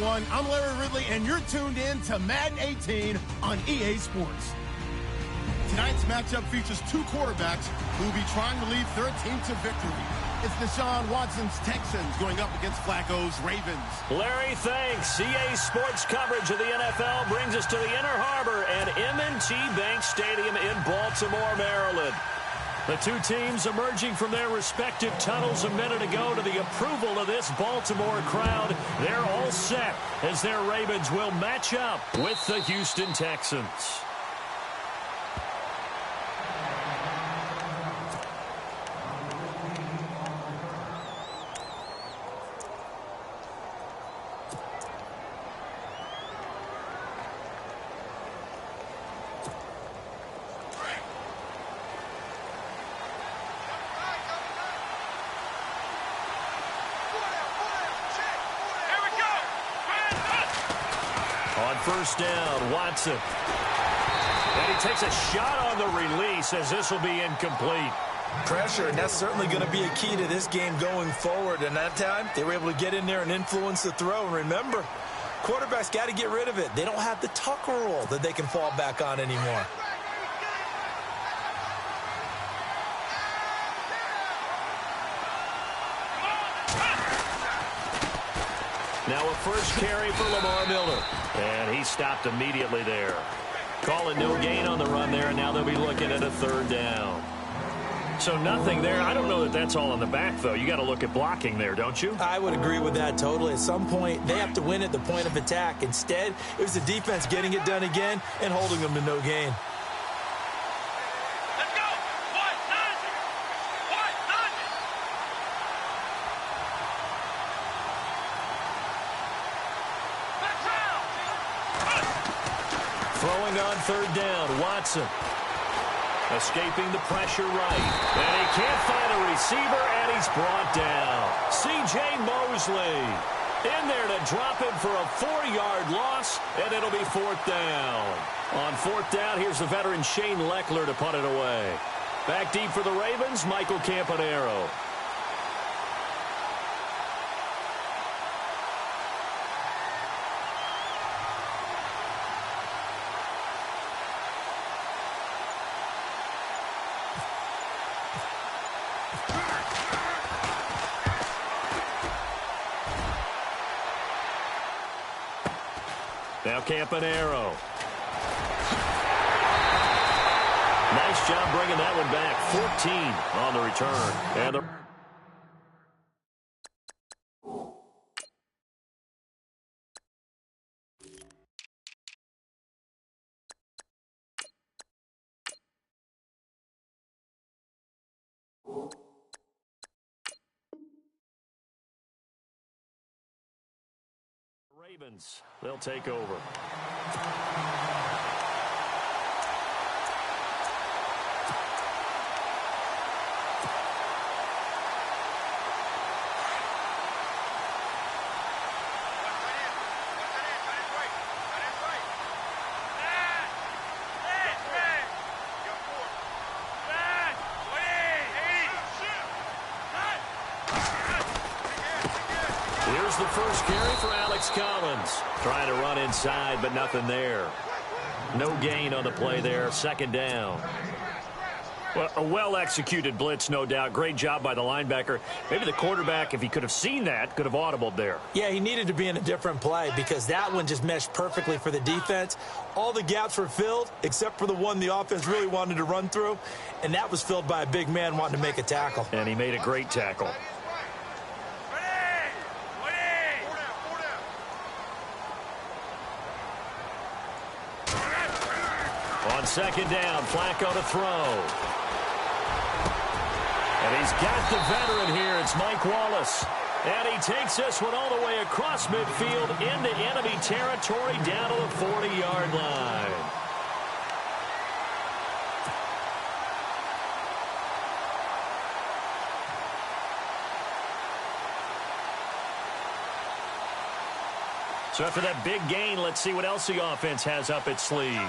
everyone. I'm Larry Ridley, and you're tuned in to Madden 18 on EA Sports. Tonight's matchup features two quarterbacks who will be trying to lead their team to victory. It's Deshaun Watson's Texans going up against Flacco's Ravens. Larry, thanks. EA Sports coverage of the NFL brings us to the Inner Harbor and M&T Bank Stadium in Baltimore, Maryland. The two teams emerging from their respective tunnels a minute ago to the approval of this Baltimore crowd. They're all set as their Ravens will match up with the Houston Texans. First down, Watson. And he takes a shot on the release as this will be incomplete. Pressure, and that's certainly going to be a key to this game going forward. And that time, they were able to get in there and influence the throw. And remember, quarterbacks got to get rid of it. They don't have the Tucker rule that they can fall back on anymore. Now a first carry for Lamar Miller. And he stopped immediately there. Call it no gain on the run there, and now they'll be looking at a third down. So nothing there. I don't know that that's all in the back, though. You got to look at blocking there, don't you? I would agree with that totally. At some point, they have to win at the point of attack. Instead, it was the defense getting it done again and holding them to no gain. Throwing on third down, Watson. Escaping the pressure right. And he can't find a receiver, and he's brought down. C.J. Mosley in there to drop him for a 4-yard loss, and it'll be fourth down. On fourth down, here's the veteran Shane Leckler to punt it away. Back deep for the Ravens, Michael Campanaro. Now Campanaro. Nice job bringing that one back. 14 on the return. And the Ravens, they'll take over. Here's the first carry for Alex Collins. Trying to run inside, but nothing there. No gain on the play there. Second down. Well, a well-executed blitz, no doubt. Great job by the linebacker. Maybe the quarterback, if he could have seen that, could have audibled there. Yeah, he needed to be in a different play because that one just meshed perfectly for the defense. All the gaps were filled except for the one the offense really wanted to run through, and that was filled by a big man wanting to make a tackle. And he made a great tackle. On second down, Flacco to throw. And he's got the veteran here. It's Mike Wallace. And he takes this one all the way across midfield into enemy territory down to the 40-yard line. So after that big gain, let's see what else the offense has up its sleeve.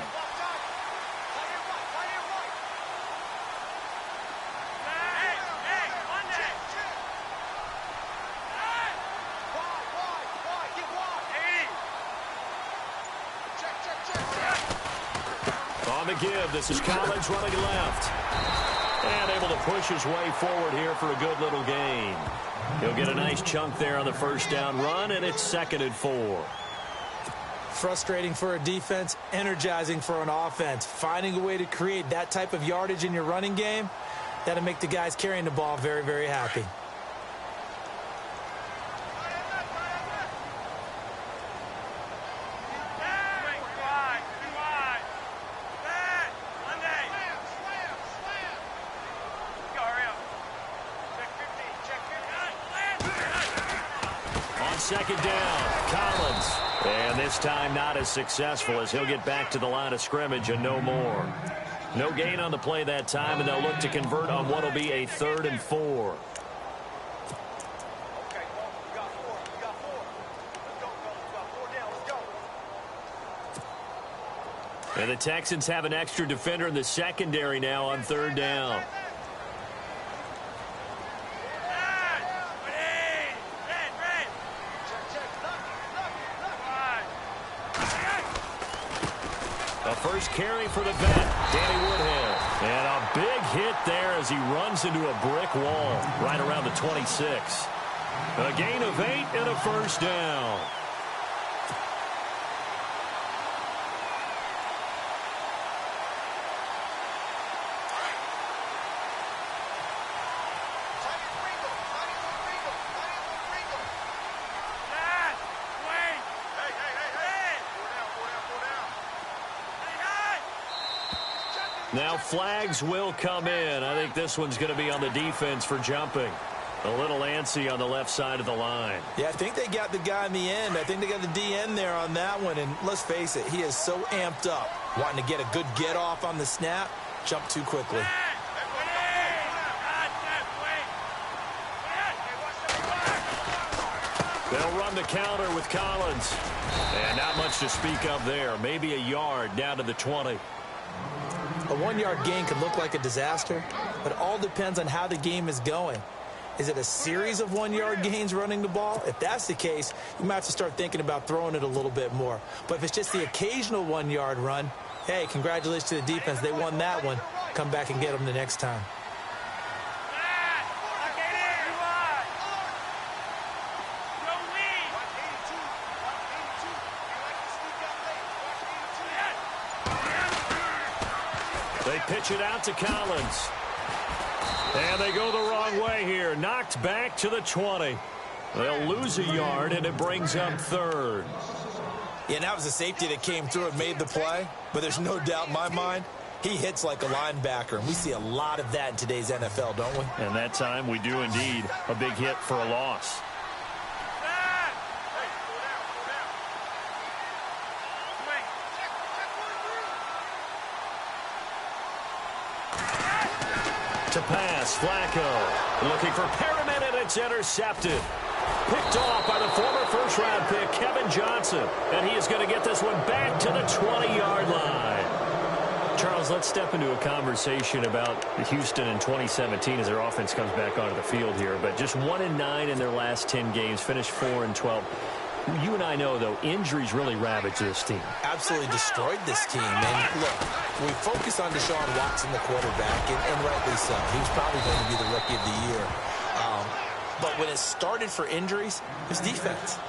the give. This is Collins running left. And able to push his way forward here for a good little gain. He'll get a nice chunk there on the first down run, and it's 2nd and 4. Frustrating for a defense, energizing for an offense. Finding a way to create that type of yardage in your running game, that'll make the guys carrying the ball very, very happy. On 2nd down, Collins. And this time not as successful as he'll get back to the line of scrimmage and no more. No gain on the play that time, and they'll look to convert on what will be a 3rd and 4. And the Texans have an extra defender in the secondary now on 3rd down. A first carry for the vet, Danny Woodhead. And a big hit there as he runs into a brick wall right around the 26. A gain of 8 and a first down. Now flags will come in. I think this one's going to be on the defense for jumping. A little antsy on the left side of the line. Yeah, I think they got the guy in the end. I think they got the DN there on that one. And let's face it, he is so amped up, wanting to get a good get off on the snap, jump too quickly. They'll run the counter with Collins. And not much to speak of there. Maybe a yard down to the 20. A 1-yard gain could look like a disaster, but it all depends on how the game is going. Is it a series of 1-yard gains running the ball? If that's the case, you might have to start thinking about throwing it a little bit more. But if it's just the occasional 1-yard run, hey, congratulations to the defense. They won that one. Come back and get them the next time. They pitch it out to Collins. And they go the wrong way here. Knocked back to the 20. They'll lose a yard, and it brings up 3rd. Yeah, that was a safety that came through and made the play. But there's no doubt in my mind, he hits like a linebacker. And we see a lot of that in today's NFL, don't we? And that time we do indeed. A big hit for a loss. To pass, Flacco looking for Perriman, and it's intercepted. Picked off by the former first-round pick, Kevin Johnson. And he is going to get this one back to the 20-yard line. Charles, let's step into a conversation about Houston in 2017 as their offense comes back onto the field here. But just 1-9 in their last 10 games, finished 4-12. You and I know, though, injuries really ravaged this team. Absolutely destroyed this team. And look, we focus on Deshaun Watson, the quarterback, and rightly so. He was probably going to be the rookie of the year. But when it started for injuries, it was defense.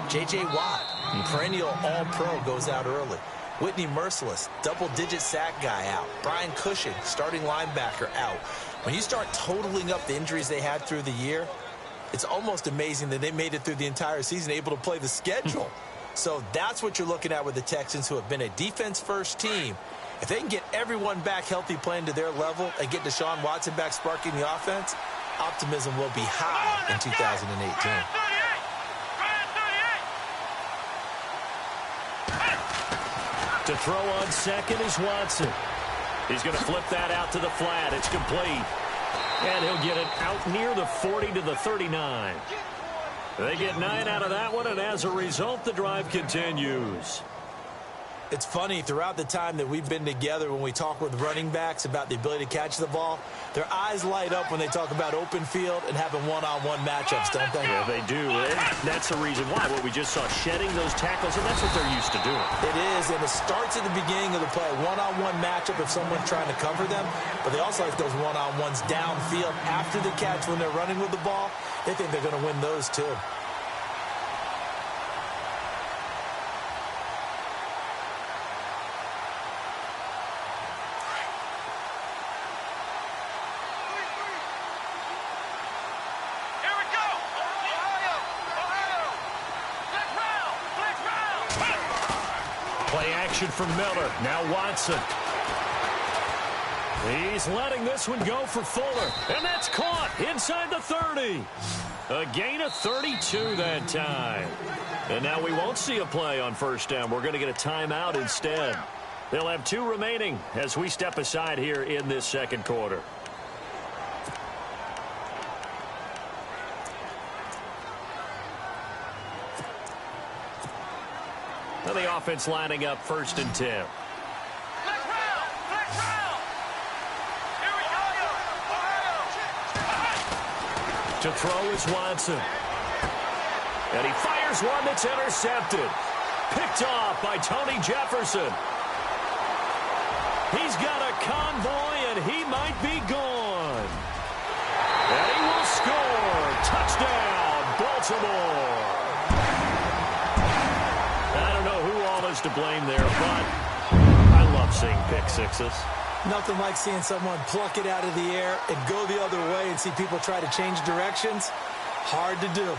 J.J. Watt, perennial all-pro, goes out early. Whitney Merciless, double-digit sack guy out. Brian Cushing, starting linebacker, out. When you start totaling up the injuries they had through the year, it's almost amazing that they made it through the entire season able to play the schedule. So that's what you're looking at with the Texans, who have been a defense-first team. If they can get everyone back healthy, playing to their level, and get Deshaun Watson back sparking the offense, optimism will be high in 2018. To throw on second is Watson. He's going to flip that out to the flat. It's complete. And he'll get it out near the 40 to the 39. They get 9 out of that one, and as a result, the drive continues. It's funny, throughout the time that we've been together, when we talk with running backs about the ability to catch the ball, their eyes light up when they talk about open field and having one-on-one matchups, don't they? Yeah, they do. And that's the reason why. What we just saw, shedding those tackles, and that's what they're used to doing. It is, and it starts at the beginning of the play. One-on-one matchup if someone's trying to cover them, but they also like those one-on-ones downfield after the catch when they're running with the ball. They think they're going to win those too. Play action from Miller. Now Watson. He's letting this one go for Fuller. And that's caught inside the 30. A gain of 32 that time. And now we won't see a play on first down. We're going to get a timeout instead. They'll have 2 remaining as we step aside here in this second quarter. Now the offense lining up 1st and 10. Here we go. To throw is Watson. And he fires one that's intercepted. Picked off by Tony Jefferson. He's got a convoy, and he might be gone. And he will score. Touchdown, Baltimore. I don't know who all is to blame there, but I love seeing pick sixes. Nothing like seeing someone pluck it out of the air and go the other way and see people try to change directions. Hard to do.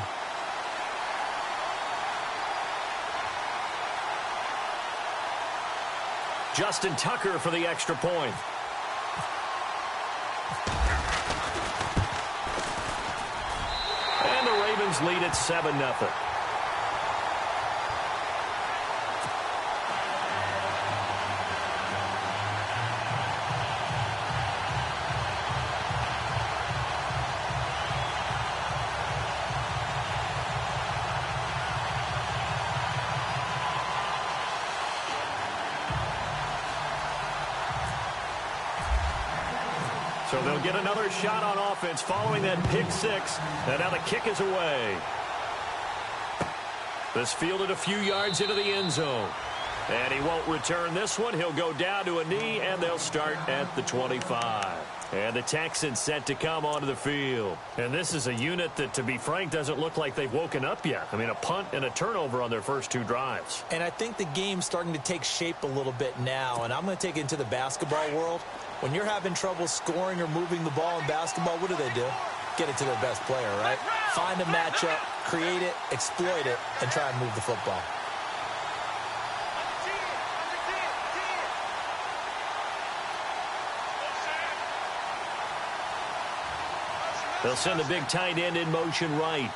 Justin Tucker for the extra point. And the Ravens lead at 7-0. So they'll get another shot on offense following that pick six. And now the kick is away. This fielded a few yards into the end zone. And he won't return this one. He'll go down to a knee, and they'll start at the 25. And the Texans set to come onto the field. And this is a unit that, to be frank, doesn't look like they've woken up yet. I mean, a punt and a turnover on their first 2 drives. And I think the game's starting to take shape a little bit now. And I'm going to take it into the basketball world. When you're having trouble scoring or moving the ball in basketball, what do? Get it to their best player, right? Find a matchup, create it, exploit it, and try and move the football. They'll send the big tight end in motion right.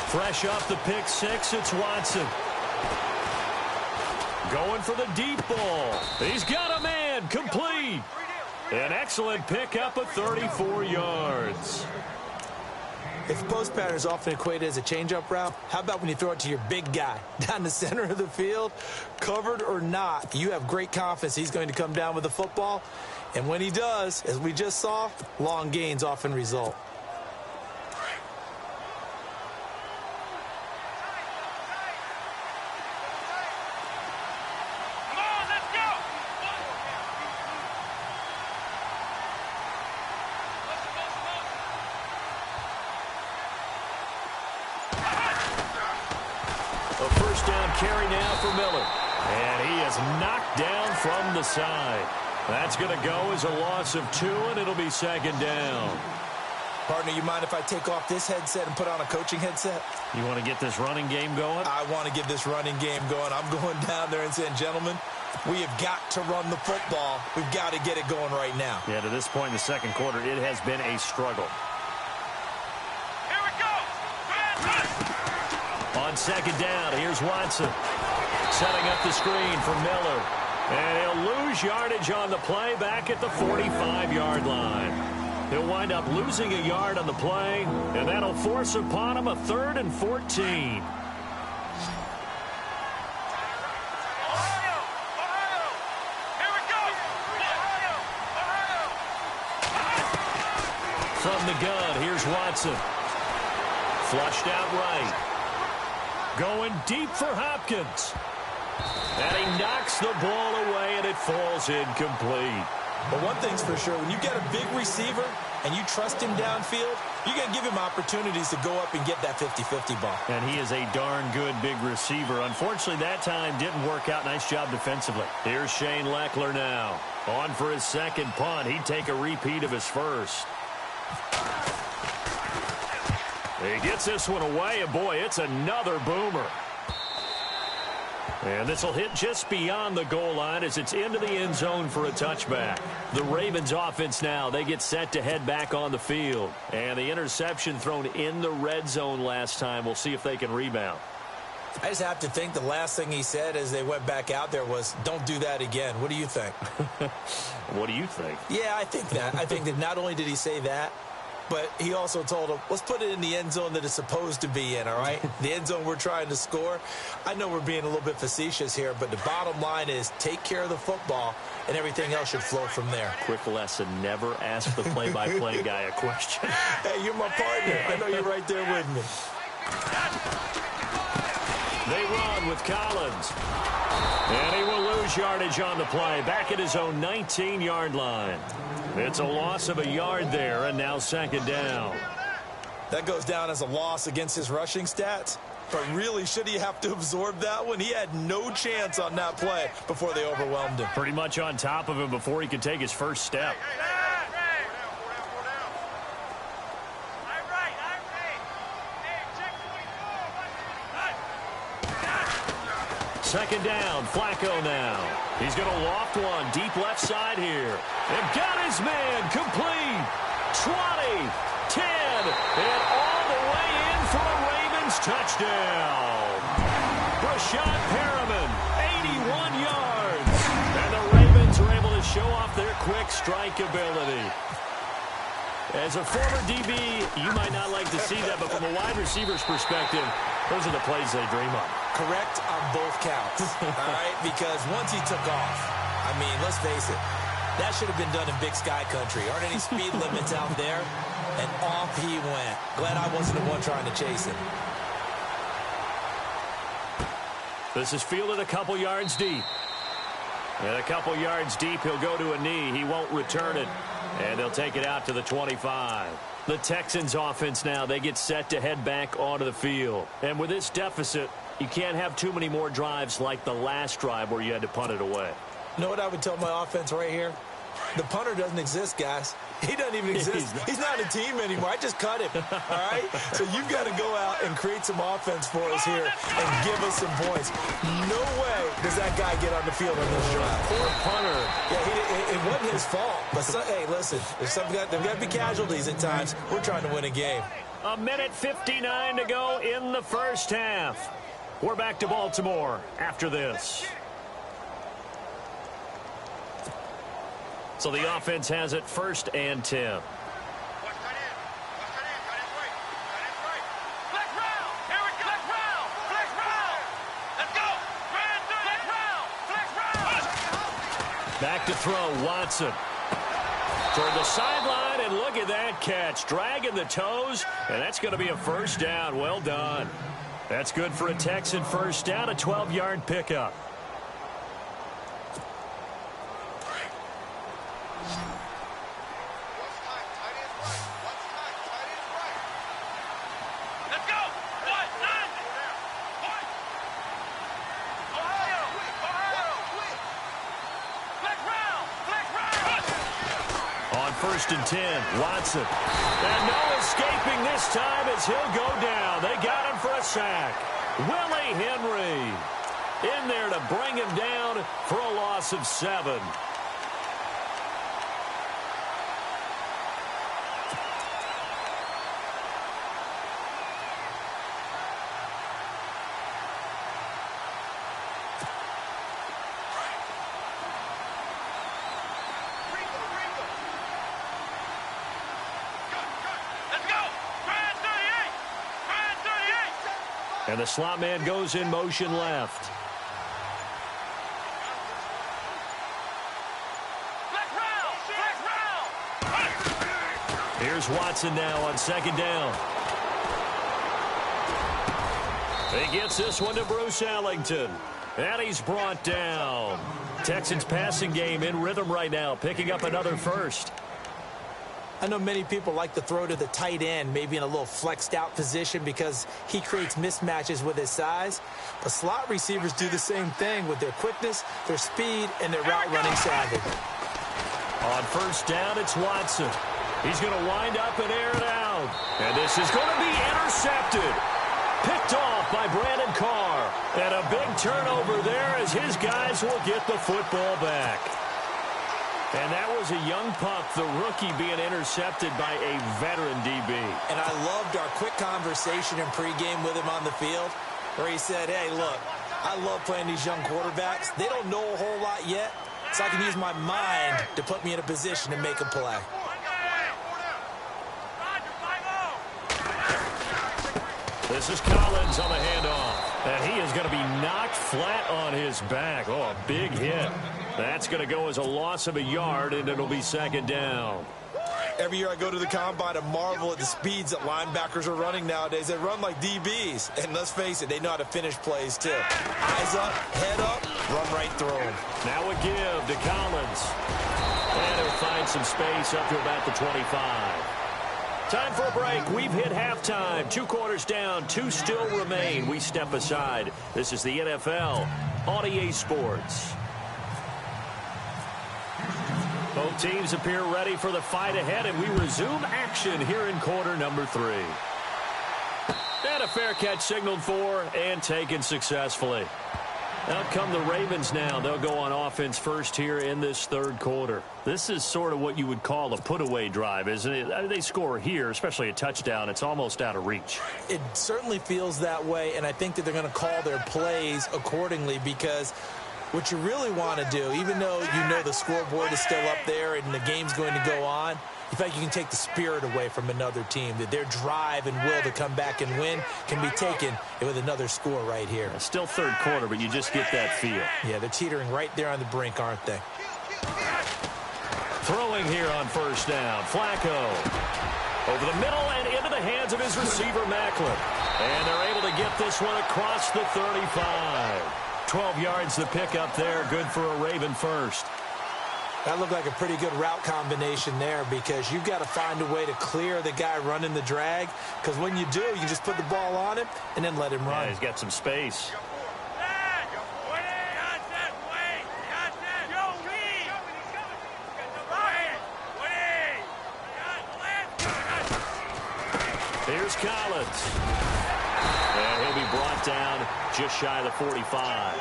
Fresh off the pick six, it's Watson. Going for the deep ball. He's got a man, complete. An excellent pickup of 34 yards. If post pattern is often equated as a change-up route, how about when you throw it to your big guy down the center of the field? Covered or not, you have great confidence he's going to come down with the football. And when he does, as we just saw, long gains often result. A first down carry now for Miller. And he is knocked down from the side. That's going to go as a loss of 2, and it'll be second down. Partner, you mind if I take off this headset and put on a coaching headset? You want to get this running game going? I want to get this running game going. I'm going down there and saying, gentlemen, we have got to run the football. We've got to get it going right now. Yeah, to this point in the second quarter, it has been a struggle. Here we go. On second down, here's Watson. Setting up the screen for Miller. And he'll lose yardage on the play back at the 45-yard line. He'll wind up losing a yard on the play, and that'll force upon him a 3rd and 14. From the gun, here's Watson. Flushed out right. Going deep for Hopkins. And he knocks the ball away, and it falls incomplete. But one thing's for sure, when you get a big receiver and you trust him downfield, you're going to give him opportunities to go up and get that 50-50 ball. And he is a darn good big receiver. Unfortunately, that time didn't work out. Nice job defensively. Here's Shane Leckler now. On for his second punt. He'd take a repeat of his first. He gets this one away, and boy, it's another boomer. And this will hit just beyond the goal line as it's into the end zone for a touchback. The Ravens offense now, they get set to head back on the field. And the interception thrown in the red zone last time. We'll see if they can rebound. I just have to think the last thing he said as they went back out there was, don't do that again. What do you think? What do you think? Yeah, I think that. I think that not only did he say that, but he also told him, let's put it in the end zone that it's supposed to be in, all right? The end zone we're trying to score. I know we're being a little bit facetious here, but the bottom line is take care of the football, and everything else should flow from there. Quick lesson, never ask the play-by-play guy a question. Hey, you're my partner. I know you're right there with me. They run with Collins. And he will lose yardage on the play, back at his own 19-yard line. It's a loss of a yard there, and now second down. That goes down as a loss against his rushing stats. But really, should he have to absorb that one? He had no chance on that play before they overwhelmed him. Pretty much on top of him before he could take his first step. Second down, Flacco now. He's going to loft one deep left side here. And got his man complete. 20, 10, and all the way in for a Ravens touchdown. Rashad Perriman, 81 yards. And the Ravens are able to show off their quick strike ability. As a former DB, you might not like to see that, but from a wide receiver's perspective, those are the plays they dream of. Correct on both counts, all right? Because once he took off, I mean, let's face it, that should have been done in Big Sky Country. Aren't any speed limits out there? And off he went. Glad I wasn't the one trying to chase him. This is fielded a couple yards deep. And a couple yards deep, he'll go to a knee. He won't return it. And they'll take it out to the 25. The Texans offense now, they get set to head back onto the field. And with this deficit, you can't have too many more drives like the last drive where you had to punt it away. You know what I would tell my offense right here? The punter doesn't exist, guys. He doesn't even exist. He's not a team anymore. I just cut him, all right? So you've got to go out and create some offense for us here and give us some points. No way does that guy get on the field on this drive. Poor punter. Yeah, it wasn't his fault. But, hey, listen, there's got to be casualties at times. We're trying to win a game. A minute 59 to go in the first half. We're back to Baltimore after this. So the offense has it first and 10. Back to throw, Watson. Toward the sideline, and look at that catch. Dragging the toes, and that's going to be a first down. Well done. That's good for a Texan first down, a 12-yard pickup. First and 10, Watson. And no escaping this time as he'll go down. They got him for a sack. Willie Henry in there to bring him down for a loss of 7. And the slot man goes in motion left. Here's Watson now on second down. He gets this one to Bruce Ellington. And he's brought down. Texans passing game in rhythm right now, picking up another first. I know many people like to throw to the tight end, maybe in a little flexed out position because he creates mismatches with his size. But slot receivers do the same thing with their quickness, their speed, and their route running savvy. On first down, it's Watson. He's going to wind up and air it out. And this is going to be intercepted. Picked off by Brandon Carr. And a big turnover there as his guys will get the football back. And that was a young pup, the rookie, being intercepted by a veteran DB. And I loved our quick conversation in pregame with him on the field where he said, hey, look, I love playing these young quarterbacks. They don't know a whole lot yet, so I can use my mind to put me in a position to make a play. This is Collins on the handoff. And he is going to be knocked flat on his back. Oh, a big hit. That's going to go as a loss of a yard, and it'll be second down. Every year I go to the combine and marvel at the speeds that linebackers are running nowadays. They run like DBs. And let's face it, they know how to finish plays, too. Eyes up, head up, run right through them. Now a give to Collins. And he'll find some space up to about the 25. Time for a break. We've hit halftime. 2 quarters down. 2 still remain. We step aside. This is the NFL on EA Sports. Both teams appear ready for the fight ahead, and we resume action here in quarter number 3. And a fair catch signaled for and taken successfully. Out come the Ravens now. They'll go on offense first here in this third quarter. This is sort of what you would call a put-away drive, isn't it? I mean, they score here, especially a touchdown. It's almost out of reach. It certainly feels that way, and I think that they're going to call their plays accordingly because what you really want to do, even though you know the scoreboard is still up there and the game's going to go on, in fact, you can take the spirit away from another team, that their drive and will to come back and win can be taken with another score right here. It's still third quarter, but you just get that feel. Yeah, they're teetering right there on the brink, aren't they? Throwing here on first down. Flacco. Over the middle and into the hands of his receiver, Macklin. And they're able to get this one across the 35. 12 yards the pick up there. Good for a Raven first. That looked like a pretty good route combination there because you've got to find a way to clear the guy running the drag, because when you do, you just put the ball on him and then let him run. Yeah, he's got some space. Here's Collins. And he'll be brought down just shy of the 45.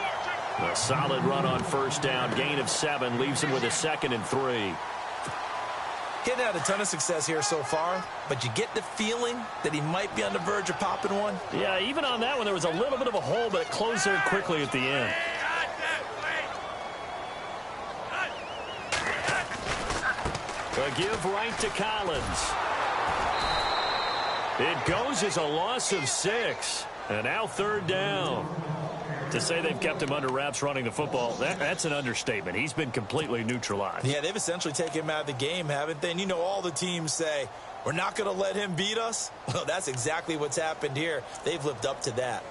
A solid run on first down. Gain of 7 leaves him with a 2nd and 3. Getting had a ton of success here so far, but you get the feeling that he might be on the verge of popping one. Yeah, even on that one, there was a little bit of a hole, but it closed there quickly at the end. A give right to Collins. It goes as a loss of 6. And now third down. To say they've kept him under wraps running the football, that's an understatement. He's been completely neutralized. Yeah, they've essentially taken him out of the game, haven't they? And you know, all the teams say, we're not going to let him beat us. Well, that's exactly what's happened here. They've lived up to that.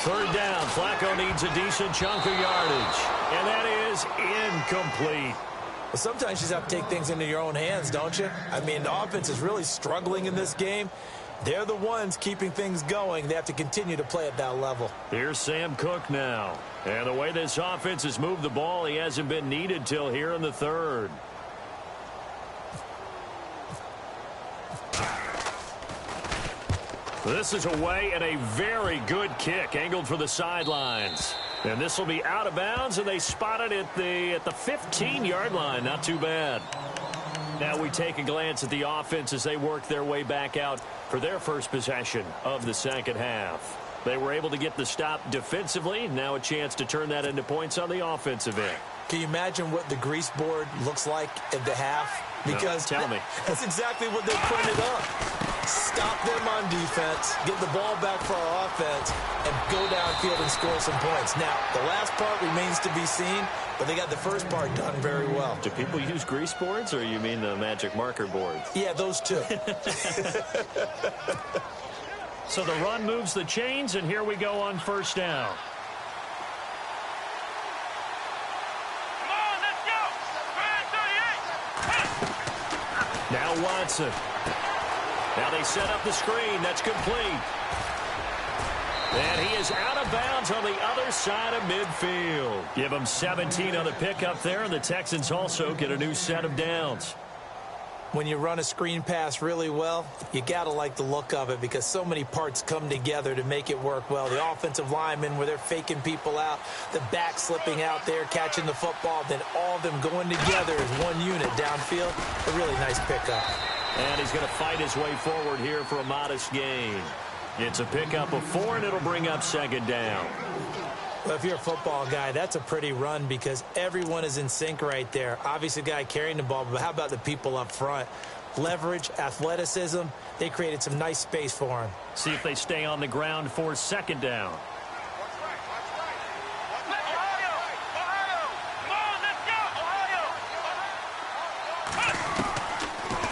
Third down. Flacco needs a decent chunk of yardage. And that is incomplete. Well, sometimes you just have to take things into your own hands, don't you? I mean, the offense is really struggling in this game. They're the ones keeping things going. They have to continue to play at that level. Here's Sam Cook now. And the way this offense has moved the ball, he hasn't been needed till here in the third. This is away and a very good kick angled for the sidelines. And this will be out of bounds, and they spot it at the 15-yard line. Not too bad. Now we take a glance at the offense as they work their way back out for their first possession of the second half. They were able to get the stop defensively. Now a chance to turn that into points on the offensive end. Can you imagine what the grease board looks like at the half? Because no, tell me. That's exactly what they printed up. Stop them on defense, get the ball back for our offense, and go downfield and score some points. Now, the last part remains to be seen, but they got the first part done very well. Do people use grease boards, or you mean the magic marker boards? Yeah, those two. So the run moves the chains, and here we go on first down. Come on, let's go. 38. Now Watson. Now they set up the screen. That's complete. And he is out of bounds on the other side of midfield. Give him 17 on the pickup there, and the Texans also get a new set of downs. When you run a screen pass really well, you got to like the look of it because so many parts come together to make it work well. The offensive linemen, where they're faking people out, the back slipping out there, catching the football, then all of them going together as one unit downfield. A really nice pickup. And he's going to fight his way forward here for a modest gain. It's a pickup of 4, and it'll bring up second down. Well, if you're a football guy, that's a pretty run because everyone is in sync right there. Obviously, the guy carrying the ball, but how about the people up front? Leverage, athleticism, they created some nice space for him. See if they stay on the ground for second down.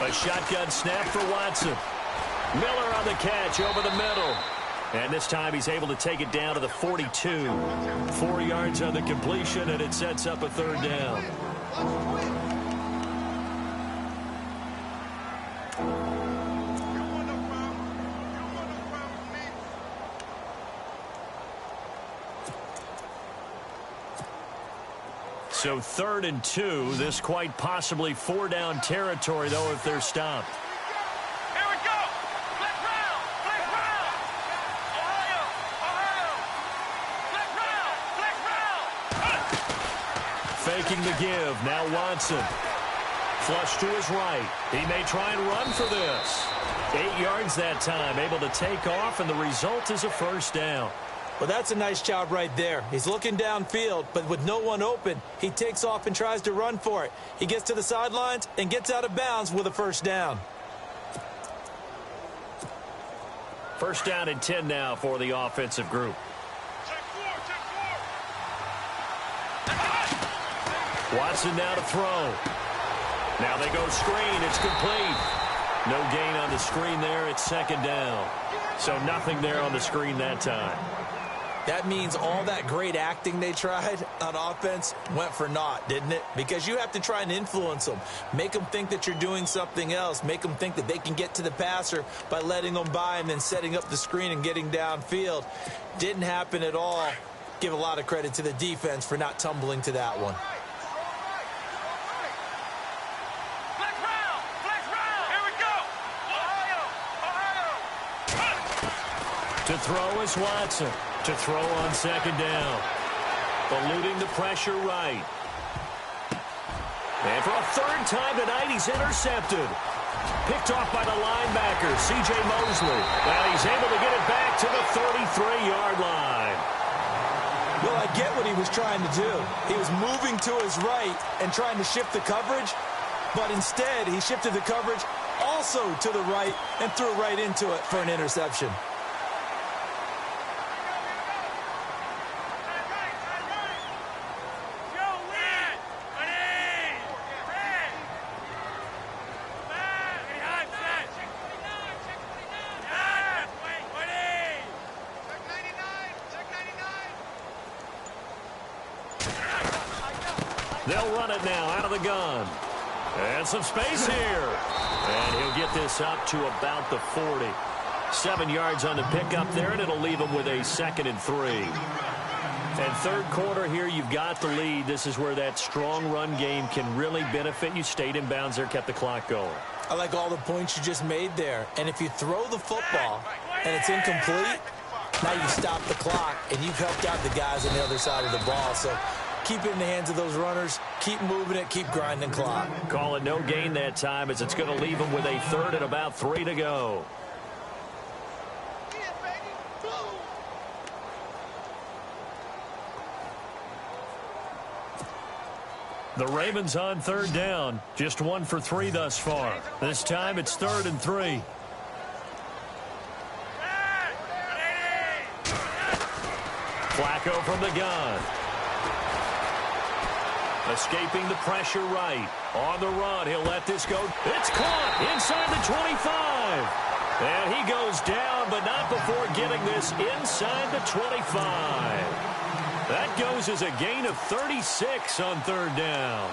A shotgun snap for Watson. Miller on the catch over the middle. And this time he's able to take it down to the 42. 4 yards on the completion, and it sets up a third down. So 3rd and 2. This quite possibly 4-down territory, though, if they're stopped. Here we go. Flex round. Flex round. Ohio. Ohio. Flex round. Flex round. Faking the give. Now Watson. Flush to his right. He may try and run for this. 8 yards that time. Able to take off, and the result is a first down. Well, that's a nice job right there. He's looking downfield, but with no one open, he takes off and tries to run for it. He gets to the sidelines and gets out of bounds with a first down. First down and 10 now for the offensive group. Check four. Watson now to throw. Now they go screen. It's complete. No gain on the screen there. It's second down. So nothing there on the screen that time. That means all that great acting they tried on offense went for naught, didn't it? Because you have to try and influence them. Make them think that you're doing something else. Make them think that they can get to the passer by letting them by and then setting up the screen and getting downfield. Didn't happen at all. Give a lot of credit to the defense for not tumbling to that one. Flex round. Flex round. Here we go. Ohio. To throw is Watson. To throw on second down. Eluding the pressure right. And for a third time tonight, he's intercepted. Picked off by the linebacker, C.J. Mosley. Well, he's able to get it back to the 33-yard line. Well, I get what he was trying to do. He was moving to his right and trying to shift the coverage, but instead he shifted the coverage also to the right and threw right into it for an interception. They'll run it now out of the gun. And some space here. And he'll get this up to about the 40. 7 yards on the pickup there, and it'll leave him with a 2nd and 3. And third quarter here, you've got the lead. This is where that strong run game can really benefit you. Stayed in bounds there, kept the clock going. I like all the points you just made there. And if you throw the football and it's incomplete, now you stop the clock and you've helped out the guys on the other side of the ball. So keep it in the hands of those runners. Keep moving it. Keep grinding clock. Call it no gain that time as it's going to leave them with a 3rd and about 3 to go. The Ravens on third down. Just 1 for 3 thus far. This time it's 3rd and 3. Flacco from the gun. Escaping the pressure right. On the run, he'll let this go. It's caught inside the 25. And he goes down, but not before getting this inside the 25. That goes as a gain of 36 on 3rd down.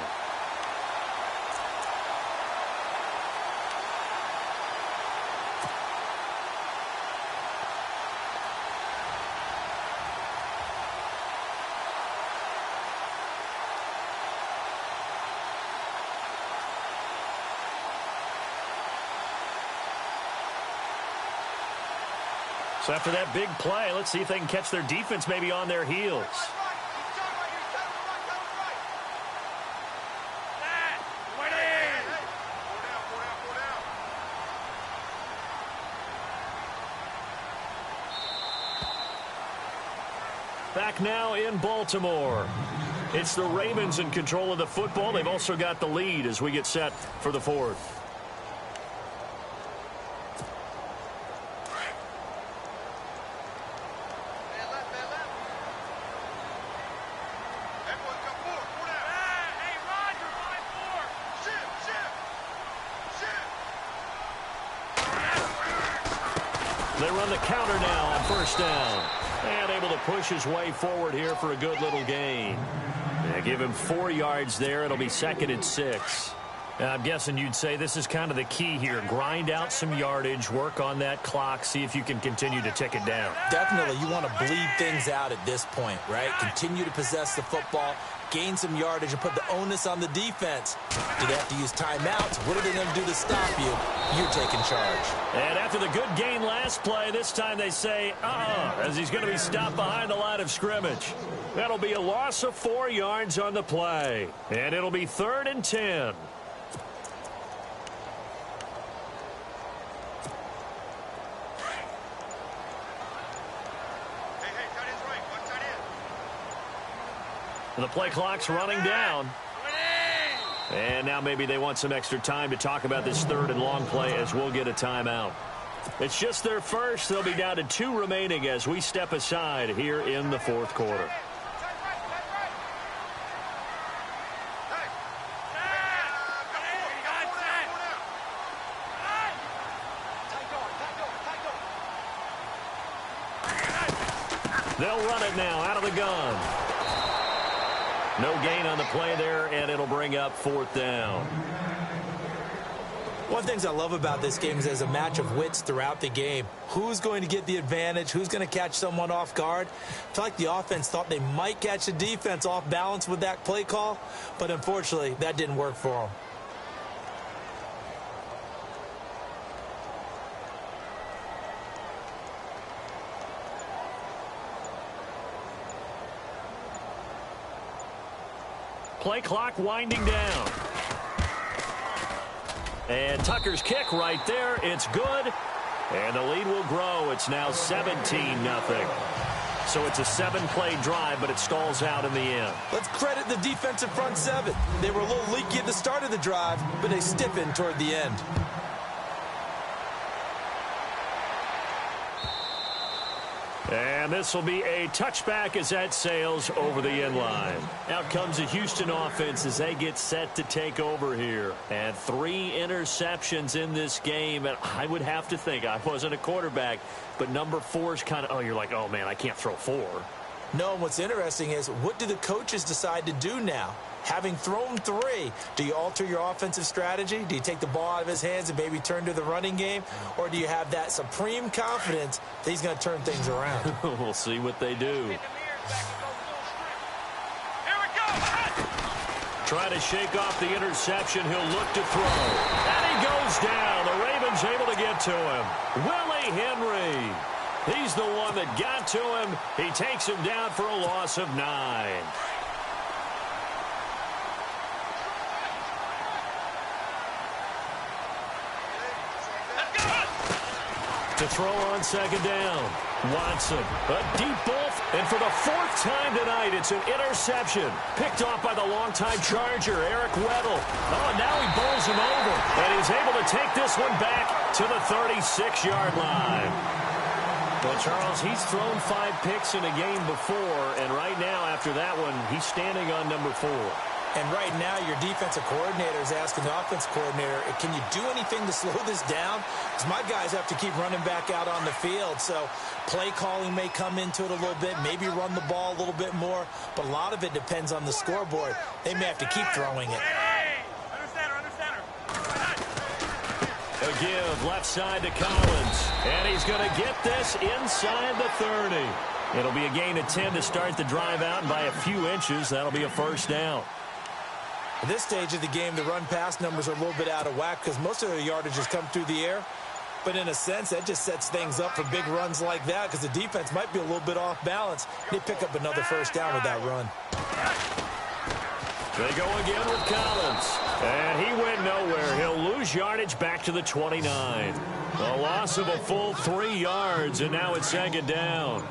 So after that big play, let's see if they can catch their defense maybe on their heels. Back now in Baltimore. It's the Ravens in control of the football. They've also got the lead as we get set for the 4th. They run the counter now on 1st down. And able to push his way forward here for a good little gain. They give him 4 yards there. It'll be 2nd and 6. I'm guessing you'd say this is kind of the key here. Grind out some yardage, work on that clock, see if you can continue to tick it down. Definitely, you want to bleed things out at this point, right? Continue to possess the football, gain some yardage, and put the onus on the defense. Do they have to use timeouts? What are they going to do to stop you? You're taking charge. And after the good gain last play, this time they say, as he's going to be stopped behind the line of scrimmage. That'll be a loss of 4 yards on the play. And it'll be 3rd and 10. The play clock's running down. And now maybe they want some extra time to talk about this 3rd and long play as we'll get a timeout. It's just their first. They'll be down to 2 remaining as we step aside here in the 4th quarter. They'll run it now out of the gun. No gain on the play there, and it'll bring up 4th down. One of the things I love about this game is there's a match of wits throughout the game. Who's going to get the advantage? Who's going to catch someone off guard? I feel like the offense thought they might catch the defense off balance with that play call, but unfortunately, that didn't work for them. Play clock winding down. And Tucker's kick right there. It's good. And the lead will grow. It's now 17-0. So it's a 7-play drive, but it stalls out in the end. Let's credit the defensive front 7. They were a little leaky at the start of the drive, but they stiffened toward the end. And this will be a touchback as that sails over the end line. Out comes the Houston offense as they get set to take over here. And 3 interceptions in this game. And I would have to think, I wasn't a quarterback, but number 4 is kind of, you're like, oh, man, I can't throw 4. No, and what's interesting is, what do the coaches decide to do now? Having thrown 3, do you alter your offensive strategy? Do you take the ball out of his hands and maybe turn to the running game? Or do you have that supreme confidence that he's going to turn things around? We'll see what they do. Try to shake off the interception. He'll look to throw. And he goes down. The Ravens able to get to him. Willie Henry. He's the one that got to him. He takes him down for a loss of 9. To throw on 2nd down. Watson, a deep ball, and for the fourth time tonight, it's an interception. Picked off by the longtime Charger, Eric Weddle. Oh, now he bowls him over, and he's able to take this one back to the 36-yard line. Well, Charles, he's thrown 5 picks in a game before, and right now, after that one, he's standing on number 4. And right now, your defensive coordinator is asking the offensive coordinator, can you do anything to slow this down? Because my guys have to keep running back out on the field. So play calling may come into it a little bit, maybe run the ball a little bit more. But a lot of it depends on the scoreboard. They may have to keep throwing it. A give left side to Collins. And he's going to get this inside the 30. It'll be a gain of 10 to start the drive out, and by a few inches, that'll be a first down. At this stage of the game, the run-pass numbers are a little bit out of whack because most of the yardage has come through the air. But in a sense, that just sets things up for big runs like that because the defense might be a little bit off balance. They pick up another first down with that run. They go again with Collins. And he went nowhere. He'll lose yardage back to the 29. A loss of a full 3 yards, and now it's second down.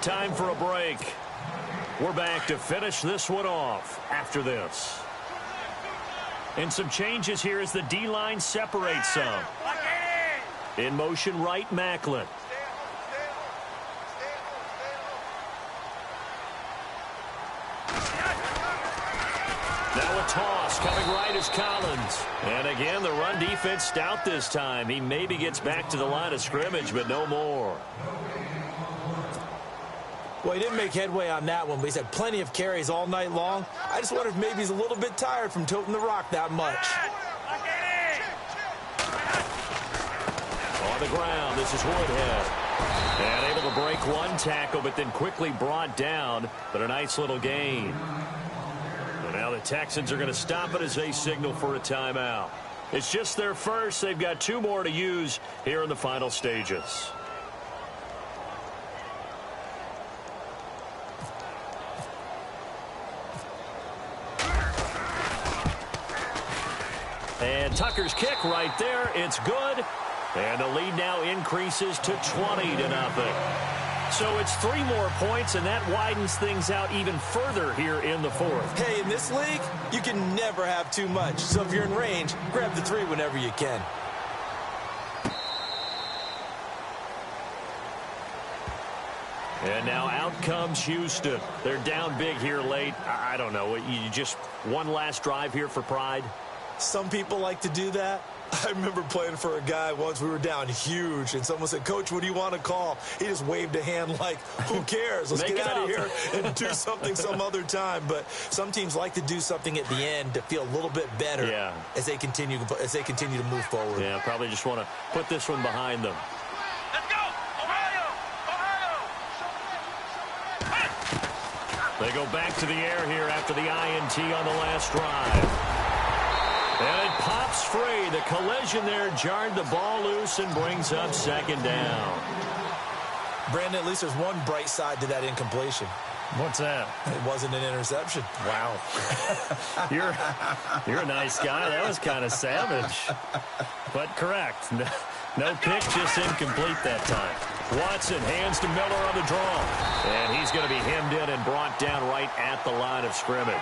Time for a break. We're back to finish this one off after this. And some changes here as the D-line separates some. In motion right, Macklin. Now a toss coming right is Collins. And again, the run defense stout this time. He maybe gets back to the line of scrimmage, but no more. Well, he didn't make headway on that one, but he's had plenty of carries all night long. I just wonder if maybe he's a little bit tired from toting the rock that much. On the ground, this is Woodhead. And able to break one tackle, but then quickly brought down. But a nice little gain. And now the Texans are going to stop it as they signal for a timeout. It's just their first. They've got 2 more to use here in the final stages. And Tucker's kick right there. It's good. And the lead now increases to 20-0. So it's 3 more points, and that widens things out even further here in the 4th. Hey, in this league, you can never have too much. So if you're in range, grab the 3 whenever you can. And now out comes Houston. They're down big here late. I don't know. You just one last drive here for pride? Some people like to do that. I remember playing for a guy once. We were down huge, and someone said, "Coach, what do you want to call?" He just waved a hand like, who cares? Let's get out of here and do something some other time. But some teams like to do something at the end to feel a little bit better as they continue to move forward. Yeah, probably just want to put this one behind them. Let's go! Ohio! Ohio! They go back to the air here after the INT on the last drive. And it pops free. The collision there jarred the ball loose and brings up second down. Brandon, at least there's one bright side to that incompletion. What's that? It wasn't an interception. Wow. You're a nice guy. That was kind of savage. But correct. No pick, just incomplete that time. Watson hands to Miller on the draw. And he's going to be hemmed in and brought down right at the line of scrimmage.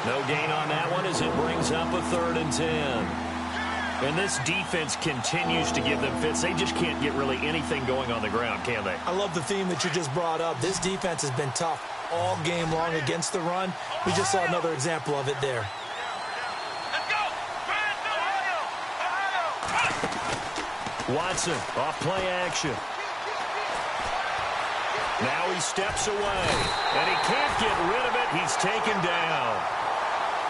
No gain on that one as it brings up a 3rd and 10. And this defense continues to give them fits. They just can't get really anything going on the ground, can they? I love the theme that you just brought up. This defense has been tough all game long against the run. We just saw another example of it there. Let's go! Ohio! Ohio! Watson off play action. Now he steps away, and he can't get rid of it. He's taken down.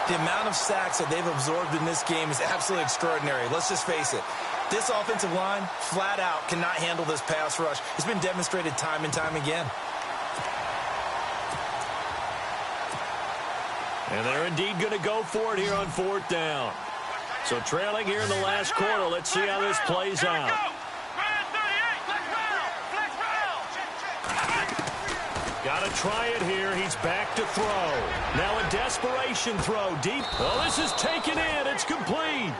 The amount of sacks that they've absorbed in this game is absolutely extraordinary. Let's just face it. This offensive line, flat out, cannot handle this pass rush. It's been demonstrated time and time again. And they're indeed going to go for it here on 4th down. So trailing here in the last quarter. Let's see how this plays out. Got to try it here. He's back to throw. Now a desperation throw deep. Oh, this is taken in. It's complete.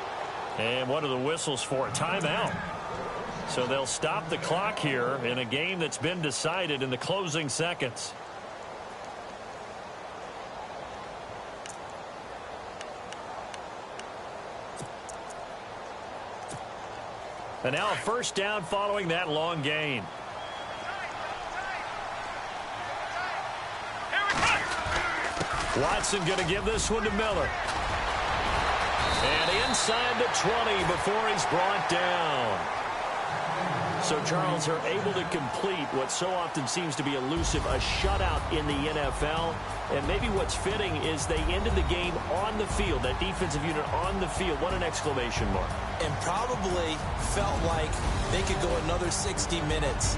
And what are the whistles for? Timeout. So they'll stop the clock here in a game that's been decided in the closing seconds. And now a first down following that long gain. Watson going to give this one to Miller. And inside the 20 before he's brought down. So, Charles, are able to complete what so often seems to be elusive, a shutout in the NFL. And maybe what's fitting is they ended the game on the field, that defensive unit on the field. What an exclamation mark. And probably felt like they could go another 60 minutes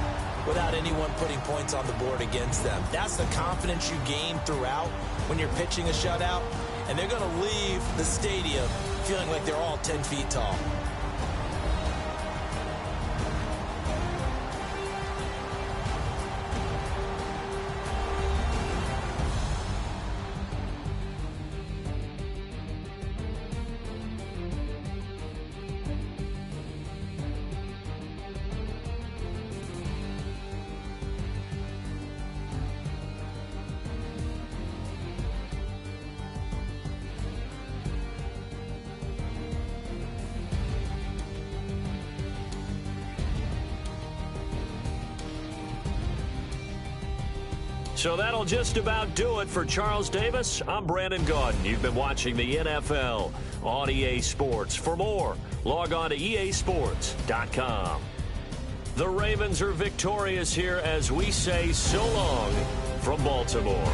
without anyone putting points on the board against them. That's the confidence you gain throughout when you're pitching a shutout. And they're going to leave the stadium feeling like they're all 10 feet tall. So that'll just about do it for Charles Davis. I'm Brandon Gaudin. You've been watching the NFL on EA Sports. For more, log on to easports.com. The Ravens are victorious here as we say so long from Baltimore.